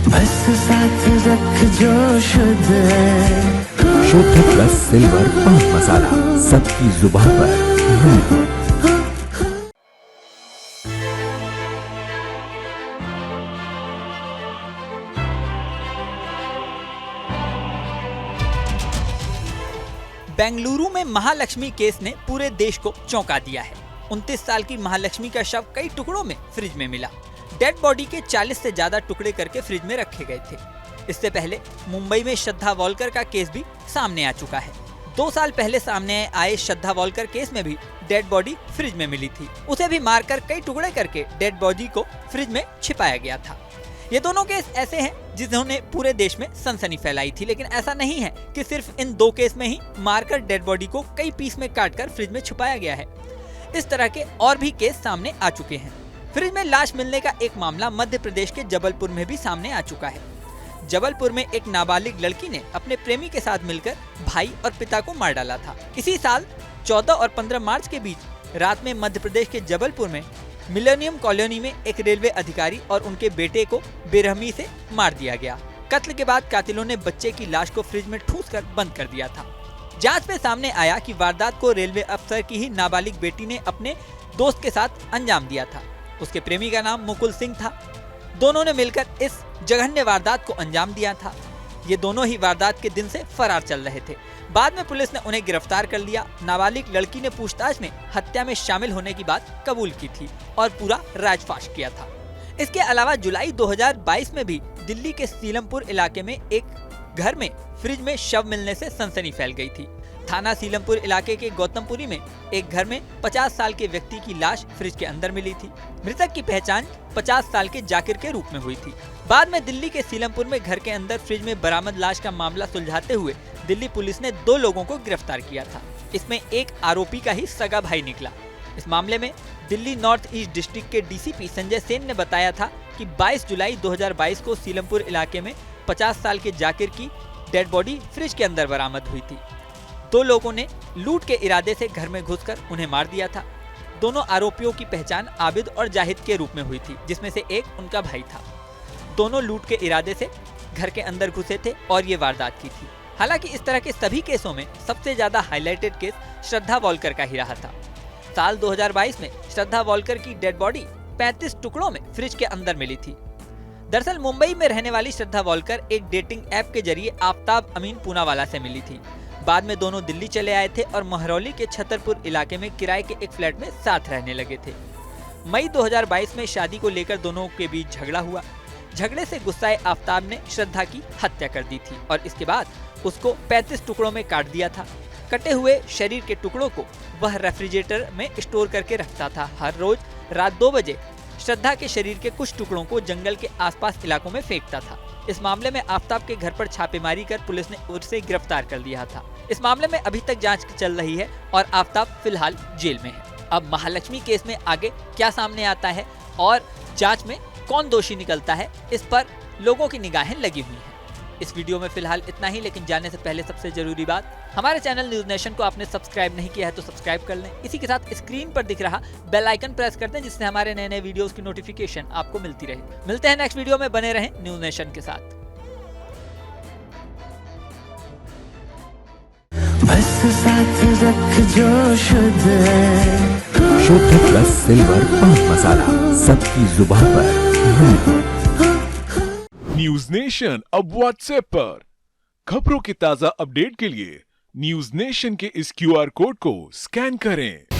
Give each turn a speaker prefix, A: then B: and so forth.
A: बस साथ रख जो शुद्ध है।
B: शुद्ध प्लस सिल्वर पान मसाला, सबकी जुबान पर महक।
C: बेंगलुरु में महालक्ष्मी केस ने पूरे देश को चौंका दिया है। 29 साल की महालक्ष्मी का शव कई टुकड़ों में फ्रिज में मिला। डेड बॉडी के 40 से ज्यादा टुकड़े करके फ्रिज में रखे गए थे। इससे पहले मुंबई में श्रद्धा वॉलकर का केस भी सामने आ चुका है। 2 साल पहले सामने आए श्रद्धा वॉलकर केस में भी डेड बॉडी फ्रिज में मिली थी। उसे भी मारकर कई टुकड़े करके डेड बॉडी को फ्रिज में छिपाया गया था। ये दोनों केस ऐसे हैं जिन्होंने पूरे देश में सनसनी फैलाई थी, लेकिन ऐसा नहीं है कि सिर्फ इन 2 केस में ही मारकर डेड बॉडी को कई पीस में काटकर फ्रिज में छुपाया गया है। इस तरह के और भी केस सामने आ चुके हैं। फ्रिज में लाश मिलने का एक मामला मध्य प्रदेश के जबलपुर में भी सामने आ चुका है। जबलपुर में एक नाबालिग लड़की ने अपने प्रेमी के साथ मिलकर भाई और पिता को मार डाला था। इसी साल 14 और 15 मार्च के बीच रात में मध्य प्रदेश के जबलपुर में मिलेनियम कॉलोनी में एक रेलवे अधिकारी और उनके बेटे को बेरहमी से मार दिया गया। कत्ल के बाद कातिलों ने बच्चे की लाश को फ्रिज में ठूंसकर बंद कर दिया था। जांच में सामने आया कि वारदात को रेलवे अफसर की ही नाबालिग बेटी ने अपने दोस्त के साथ अंजाम दिया था। उसके प्रेमी का नाम मुकुल सिंह था। दोनों ने मिलकर इस जघन्य वारदात को अंजाम दिया था। ये दोनों ही वारदात के दिन से फरार चल रहे थे। बाद में पुलिस ने उन्हें गिरफ्तार कर लिया। नाबालिग लड़की ने पूछताछ में हत्या में शामिल होने की बात कबूल की थी और पूरा राजफाश किया था। इसके अलावा जुलाई 2022 में भी दिल्ली के सीलमपुर इलाके में एक घर में फ्रिज में शव मिलने से सनसनी फैल गई थी। थाना सीलमपुर इलाके के गौतमपुरी में एक घर में 50 साल के व्यक्ति की लाश फ्रिज के अंदर मिली थी। मृतक की पहचान 50 साल के जाकिर के रूप में हुई थी। बाद में दिल्ली के सीलमपुर में घर के अंदर फ्रिज में बरामद लाश का मामला सुलझाते हुए दिल्ली पुलिस ने 2 लोगों को गिरफ्तार किया था। इसमें एक आरोपी का ही सगा भाई निकला। इस मामले में दिल्ली नॉर्थ ईस्ट डिस्ट्रिक्ट के डीसीपी संजय सेन ने बताया था कि 22 जुलाई 2022 को सीलमपुर इलाके में 50 साल के जाकिर की डेड बॉडी फ्रिज के अंदर बरामद हुई थी। 2 लोगों ने लूट के इरादे से घर में घुसकर उन्हें मार दिया था। दोनों आरोपियों की पहचान आबिद और जाहिद के रूप में हुई थी, जिसमें से एक उनका भाई था। दोनों लूट के इरादे से घर के अंदर घुसे थे और ये वारदात की थी। हालांकि इस तरह के सभी केसों में सबसे ज्यादा हाईलाइटेड केस श्रद्धा वॉलकर का ही रहा था। साल 2022 में श्रद्धा वॉलकर की डेड बॉडी 35 टुकड़ों में फ्रिज के अंदर मिली थी। दरअसल मुंबई में रहने वाली श्रद्धा वॉलकर एक डेटिंग ऐप के जरिए आफ्ताब अमीन पूनावाला से मिली थी। बाद में दोनों दिल्ली चले आए थे और महरौली के छतरपुर इलाके में किराए के एक फ्लैट में साथ रहने लगे थे। मई 2022 में शादी को लेकर दोनों के बीच झगड़ा हुआ। झगड़े से गुस्साए आफ्ताब ने श्रद्धा की हत्या कर दी थी और इसके बाद उसको 35 टुकड़ों में काट दिया था। कटे हुए शरीर के टुकड़ों को वह रेफ्रिजरेटर में स्टोर करके रखता था। हर रोज रात 2 बजे श्रद्धा के शरीर के कुछ टुकड़ों को जंगल के आसपास इलाकों में फेंकता था। इस मामले में आफ्ताब के घर पर छापेमारी कर पुलिस ने उसे गिरफ्तार कर लिया था। इस मामले में अभी तक जांच चल रही है और आफ्ताब फिलहाल जेल में है। अब महालक्ष्मी केस में आगे क्या सामने आता है और जांच में कौन दोषी निकलता है, इस पर लोगों की निगाहें लगी हुई हैं। इस वीडियो में फिलहाल इतना ही, लेकिन जाने से पहले सबसे जरूरी बात, हमारे चैनल न्यूज नेशन को आपने सब्सक्राइब नहीं किया है तो सब्सक्राइब कर लें। इसी के साथ स्क्रीन पर दिख रहा बेल आइकन प्रेस कर दें, जिससे हमारे नए नए वीडियोस की नोटिफिकेशन आपको मिलती रहे। मिलते हैं नेक्स्ट वीडियो में, बने रहें न्यूज नेशन के साथ।
A: बस साथ रख जो शुद्ध है।
B: शुद्ध प्लस सिल्वर पान मसाला, सबकी जुबान पर महक।
D: न्यूज नेशन अब व्हाट्सएप पर। खबरों के ताजा अपडेट के लिए न्यूज नेशन के इस QR कोड को स्कैन करें।